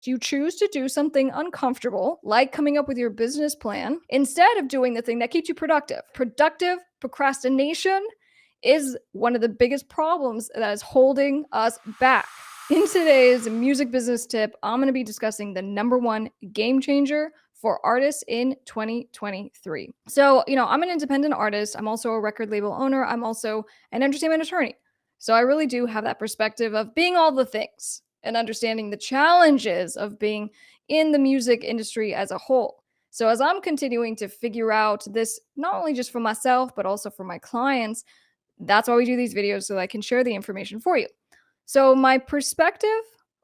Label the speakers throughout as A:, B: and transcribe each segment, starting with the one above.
A: You choose to do something uncomfortable, like coming up with your business plan, instead of doing the thing that keeps you productive. Productive procrastination is one of the biggest problems that is holding us back. In today's music business tip, I'm going to be discussing the number one game changer for artists in 2023. So, I'm an independent artist. I'm also a record label owner. I'm also an entertainment attorney. So, I really do have that perspective of being all the things and understanding the challenges of being in the music industry as a whole. So, as I'm continuing to figure out this, not only just for myself, but also for my clients, that's why we do these videos so that I can share the information for you. So, my perspective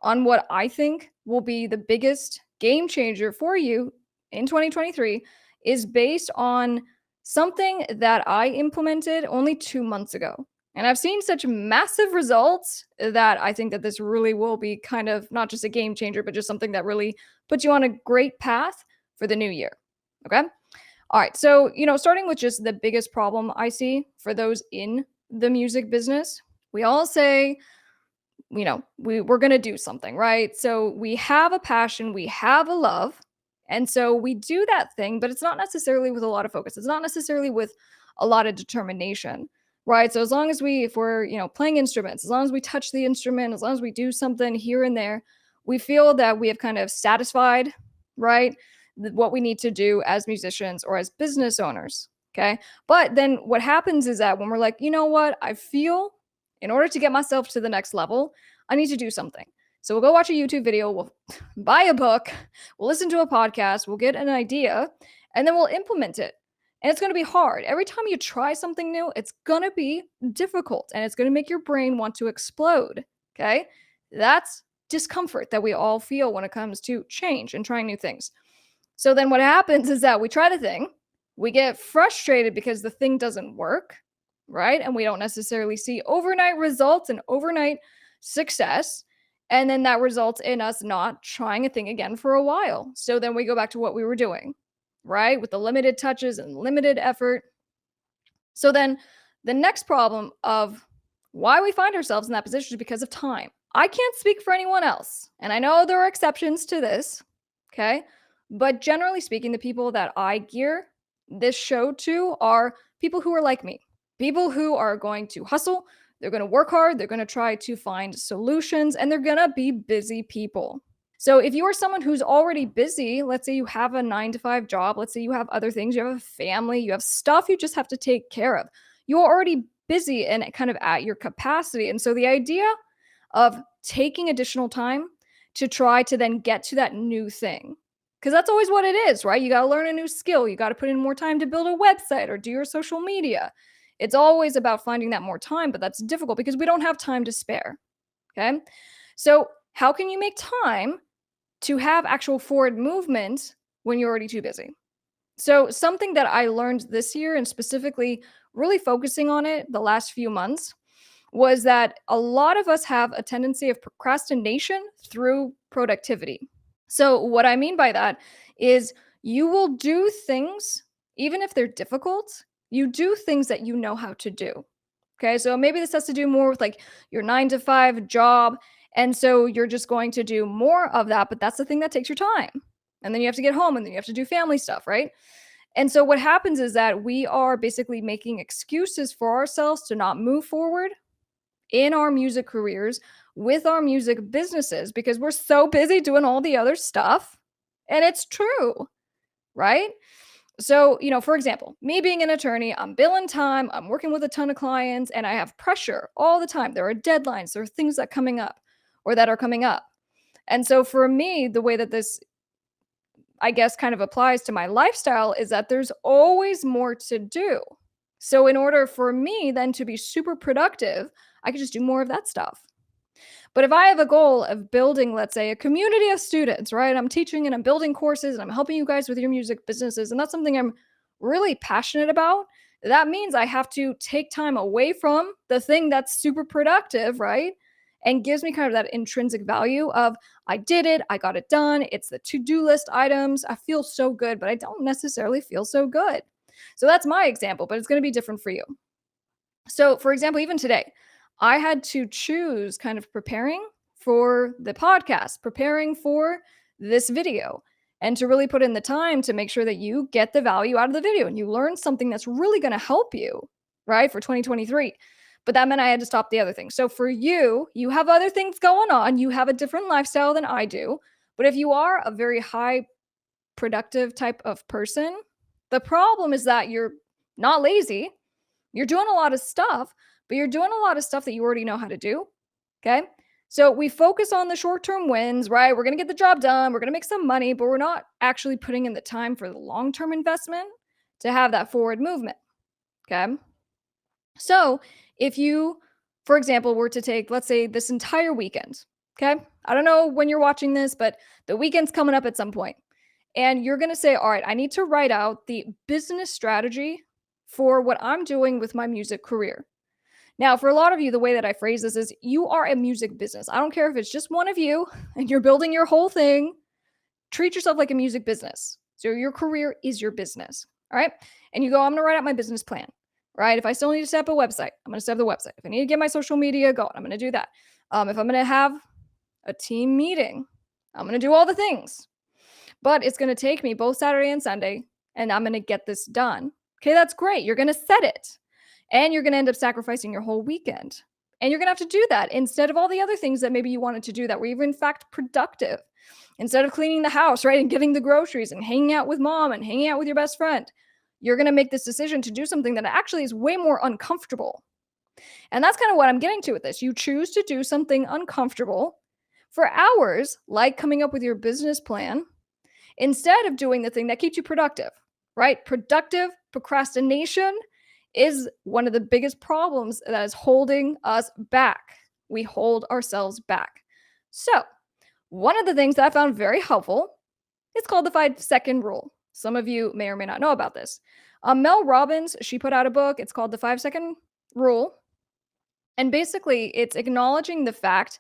A: on what I think will be the biggest game changer for you in 2023 is based on something that I implemented only 2 months ago. And I've seen such massive results that I think that this really will be kind of not just a game changer, but just something that really puts you on a great path for the new year. Okay. All right. So, starting with just the biggest problem I see for those in the music business, we all say, we're going to do something, right? So we have a passion, we have a love. And so we do that thing, but it's not necessarily with a lot of focus. It's not necessarily with a lot of determination, right? So as long as if we're, playing instruments, as long as we touch the instrument, as long as we do something here and there, we feel that we have kind of satisfied, right? What we need to do as musicians or as business owners. Okay. But then what happens is that when we're like, you know what, I feel in order to get myself to the next level, I need to do something. So we'll go watch a YouTube video, we'll buy a book, we'll listen to a podcast, we'll get an idea, and then we'll implement it. And it's going to be hard. Every time you try something new, it's going to be difficult and it's going to make your brain want to explode. Okay. That's discomfort that we all feel when it comes to change and trying new things. So then what happens is that we try the thing, we get frustrated because the thing doesn't work, right? And we don't necessarily see overnight results and overnight success. And then that results in us not trying a thing again for a while. So then we go back to what we were doing, right? With the limited touches and limited effort. So then the next problem of why we find ourselves in that position is because of time. I can't speak for anyone else. And I know there are exceptions to this, okay? But generally speaking, the people that I gear this show to are people who are like me. People who are going to hustle, they're going to work hard, they're going to try to find solutions, and they're going to be busy people. So if you are someone who's already busy, let's say you have a 9-to-5 job, let's say you have other things, you have a family, you have stuff you just have to take care of. You're already busy and kind of at your capacity. And so the idea of taking additional time to try to then get to that new thing, because that's always what it is, right? You got to learn a new skill. You got to put in more time to build a website or do your social media. It's always about finding that more time, but that's difficult because we don't have time to spare. Okay. So how can you make time to have actual forward movement when you're already too busy? So something that I learned this year, and specifically really focusing on it the last few months, was that a lot of us have a tendency of procrastination through productivity. So what I mean by that is you will do things, even if they're difficult, you do things that you know how to do. Okay. So maybe this has to do more with like your 9-to-5 job. And so you're just going to do more of that, but that's the thing that takes your time. And then you have to get home and then you have to do family stuff, right? And so what happens is that we are basically making excuses for ourselves to not move forward in our music careers with our music businesses because we're so busy doing all the other stuff. And it's true, right? So, for example, me being an attorney, I'm billing time, I'm working with a ton of clients, and I have pressure all the time. There are deadlines, there are things that coming up or that are coming up. And so for me, the way that this, I guess, kind of applies to my lifestyle is that there's always more to do. So in order for me then to be super productive, I can just do more of that stuff. But if I have a goal of building, let's say, a community of students, right? I'm teaching and I'm building courses and I'm helping you guys with your music businesses, and that's something I'm really passionate about. That means I have to take time away from the thing that's super productive, right? And gives me kind of that intrinsic value of I did it, I got it done. It's the to-do list items. I feel so good, but I don't necessarily feel so good. So that's my example, but it's going to be different for you. So, for example, even today, I had to choose kind of preparing for the podcast, preparing for this video, and to really put in the time to make sure that you get the value out of the video and you learn something that's really going to help you, right, for 2023. But that meant I had to stop the other things. So for you, you have other things going on. You have a different lifestyle than I do. But if you are a very high productive type of person, the problem is that you're not lazy. You're doing a lot of stuff, but you're doing a lot of stuff that you already know how to do. Okay. So we focus on the short term wins, right? We're going to get the job done. We're going to make some money, but we're not actually putting in the time for the long term investment to have that forward movement. Okay. So if you, for example, were to take, let's say, this entire weekend, okay? I don't know when you're watching this, but the weekend's coming up at some point. And you're going to say, all right, I need to write out the business strategy for what I'm doing with my music career. Now, for a lot of you, the way that I phrase this is you are a music business. I don't care if it's just one of you and you're building your whole thing. Treat yourself like a music business. So your career is your business. All right. And you go, I'm going to write out my business plan, right? If I still need to set up a website, I'm going to set up the website. If I need to get my social media going, I'm going to do that. If I'm going to have a team meeting, I'm going to do all the things. But it's going to take me both Saturday and Sunday, and I'm going to get this done. Okay, that's great. You're going to set it. And you're going to end up sacrificing your whole weekend. And you're going to have to do that instead of all the other things that maybe you wanted to do that were even in fact productive. Instead of cleaning the house, right, and getting the groceries and hanging out with mom and hanging out with your best friend, you're going to make this decision to do something that actually is way more uncomfortable. And that's kind of what I'm getting to with this. You choose to do something uncomfortable for hours, like coming up with your business plan, instead of doing the thing that keeps you productive, right? Productive procrastination is one of the biggest problems that is holding us back. We hold ourselves back. So, one of the things that I found very helpful, it's called the 5-second rule. Some of you may or may not know about this. Mel Robbins, she put out a book. It's called the 5-second rule. And basically, it's acknowledging the fact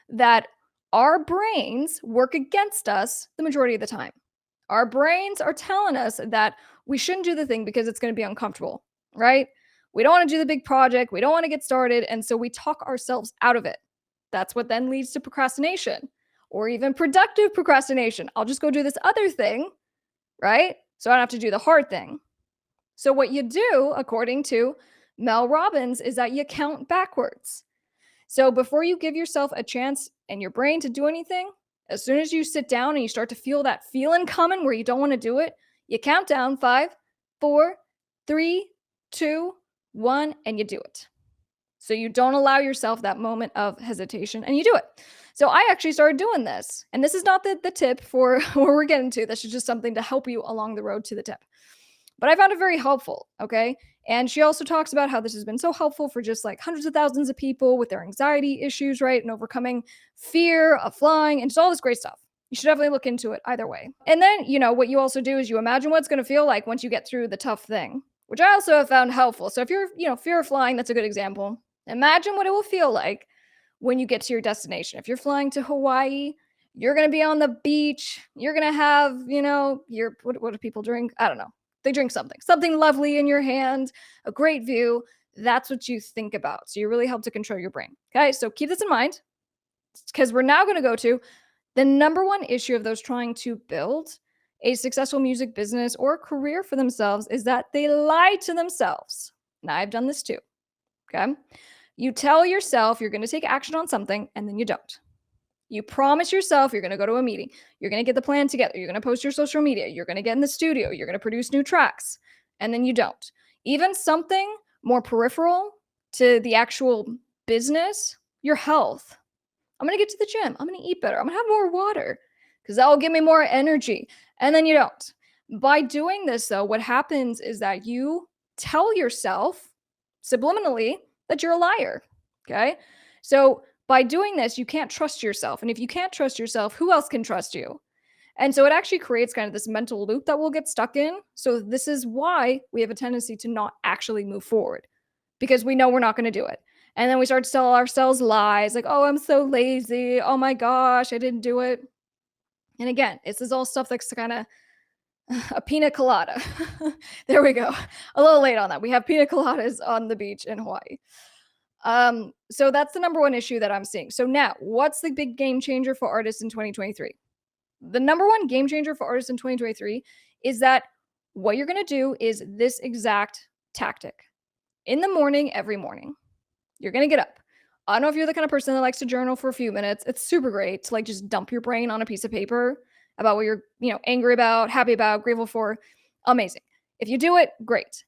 A: that our brains work against us the majority of the time. Our brains are telling us that we shouldn't do the thing because it's going to be uncomfortable, right? We don't want to do the big project. We don't want to get started. And so we talk ourselves out of it. That's what then leads to procrastination or even productive procrastination. I'll just go do this other thing, right? So I don't have to do the hard thing. So what you do, according to Mel Robbins, is that you count backwards. So before you give yourself a chance and your brain to do anything, as soon as you sit down and you start to feel that feeling coming where you don't want to do it, you count down 5, 4, 3, 2, 1, and you do it. So you don't allow yourself that moment of hesitation and you do it. So I actually started doing this. And this is not the tip for where we're getting to. This is just something to help you along the road to the tip. But I found it very helpful, okay? And she also talks about how this has been so helpful for just like hundreds of thousands of people with their anxiety issues, right? And overcoming fear of flying and just all this great stuff. You should definitely look into it either way. And then, what you also do is you imagine what it's going to feel like once you get through the tough thing, which I also have found helpful. So if you're, fear of flying, that's a good example. Imagine what it will feel like when you get to your destination. If you're flying to Hawaii, you're going to be on the beach. You're going to have, what do people drink? I don't know. They drink something lovely in your hand, a great view. That's what you think about. So you really help to control your brain. Okay, so keep this in mind because we're now going to go to the number one issue of those trying to build a successful music business or career for themselves is that they lie to themselves. Now, I've done this too. Okay, you tell yourself you're going to take action on something and then you don't. You promise yourself you're going to go to a meeting. You're going to get the plan together. You're going to post your social media. You're going to get in the studio. You're going to produce new tracks. And then you don't. Even something more peripheral to the actual business, your health. I'm going to get to the gym. I'm going to eat better. I'm going to have more water because that will give me more energy. And then you don't. By doing this, though, what happens is that you tell yourself subliminally that you're a liar. Okay? So by doing this, you can't trust yourself. And if you can't trust yourself, who else can trust you? And so it actually creates kind of this mental loop that we'll get stuck in. So this is why we have a tendency to not actually move forward because we know we're not going to do it. And then we start to tell ourselves lies like, oh, I'm so lazy. Oh my gosh, I didn't do it. And again, this is all stuff that's kind of a pina colada. There we go. A little late on that. We have pina coladas on the beach in Hawaii. So that's the number one issue that I'm seeing. So now, what's the big game changer for artists in 2023? The number one game changer for artists in 2023 is that what you're going to do is this exact tactic. In the morning, every morning, you're going to get up. I don't know if you're the kind of person that likes to journal for a few minutes. It's super great to like just dump your brain on a piece of paper about what you're, angry about, happy about, grateful for. Amazing. If you do it, great.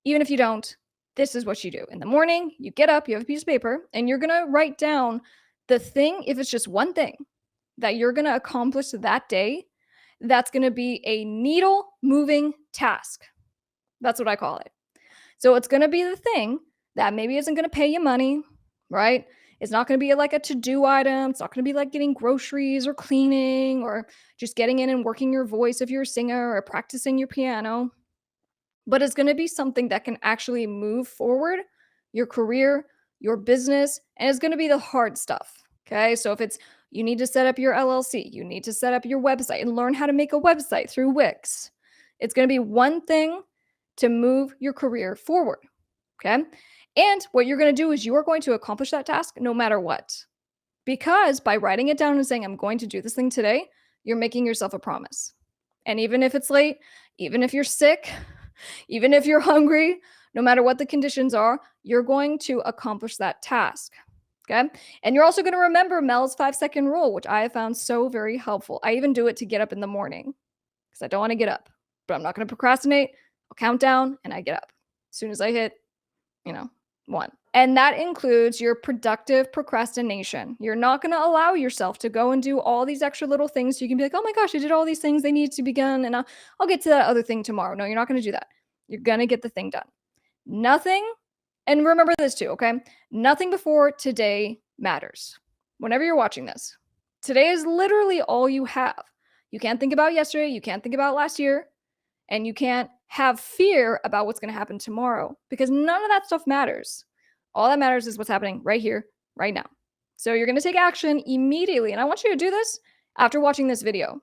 A: Even if you don't, this is what you do. In the morning, you get up, you have a piece of paper, and you're going to write down the thing, if it's just one thing that you're going to accomplish that day, that's going to be a needle moving task. That's what I call it. So it's going to be the thing that maybe isn't going to pay you money, right? It's not going to be like a to-do item. It's not going to be like getting groceries or cleaning or just getting in and working your voice if you're a singer or practicing your piano. But it's going to be something that can actually move forward your career, your business, and it's going to be the hard stuff. Okay. So if it's you need to set up your LLC, you need to set up your website and learn how to make a website through Wix. It's going to be one thing to move your career forward. Okay. And what you're going to do is you are going to accomplish that task no matter what. Because by writing it down and saying, I'm going to do this thing today, you're making yourself a promise. And even if it's late, even if you're sick, even if you're hungry, no matter what the conditions are, you're going to accomplish that task. Okay. And you're also going to remember Mel's 5-second rule, which I have found so very helpful. I even do it to get up in the morning because I don't want to get up, but I'm not going to procrastinate. I'll count down and I get up as soon as I hit, 1. And that includes your productive procrastination. You're not going to allow yourself to go and do all these extra little things. So you can be like, oh my gosh, I did all these things. They need to be done. And I'll get to that other thing tomorrow. No, you're not going to do that. You're going to get the thing done. Nothing. And remember this too, okay? Nothing before today matters. Whenever you're watching this, today is literally all you have. You can't think about yesterday. You can't think about last year. And you can't have fear about what's going to happen tomorrow because none of that stuff matters. All that matters is what's happening right here, right now. So you're going to take action immediately. And I want you to do this after watching this video.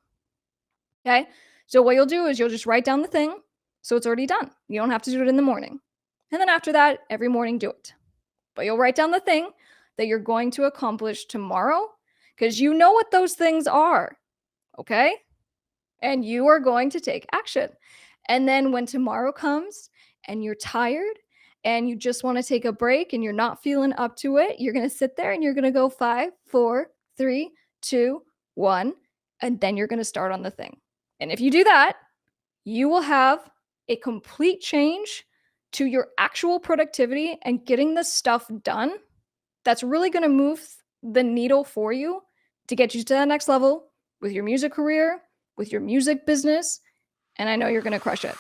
A: Okay. So what you'll do is you'll just write down the thing. So it's already done. You don't have to do it in the morning. And then after that, every morning, do it. But you'll write down the thing that you're going to accomplish tomorrow because you know what those things are. Okay. And you are going to take action. And then when tomorrow comes and you're tired and you just want to take a break and you're not feeling up to it, you're going to sit there and you're going to go 5, 4, 3, 2, 1, and then you're going to start on the thing. And if you do that, you will have a complete change to your actual productivity and getting the stuff done that's really going to move the needle for you to get you to the next level with your music career, with your music business, and I know you're going to crush it.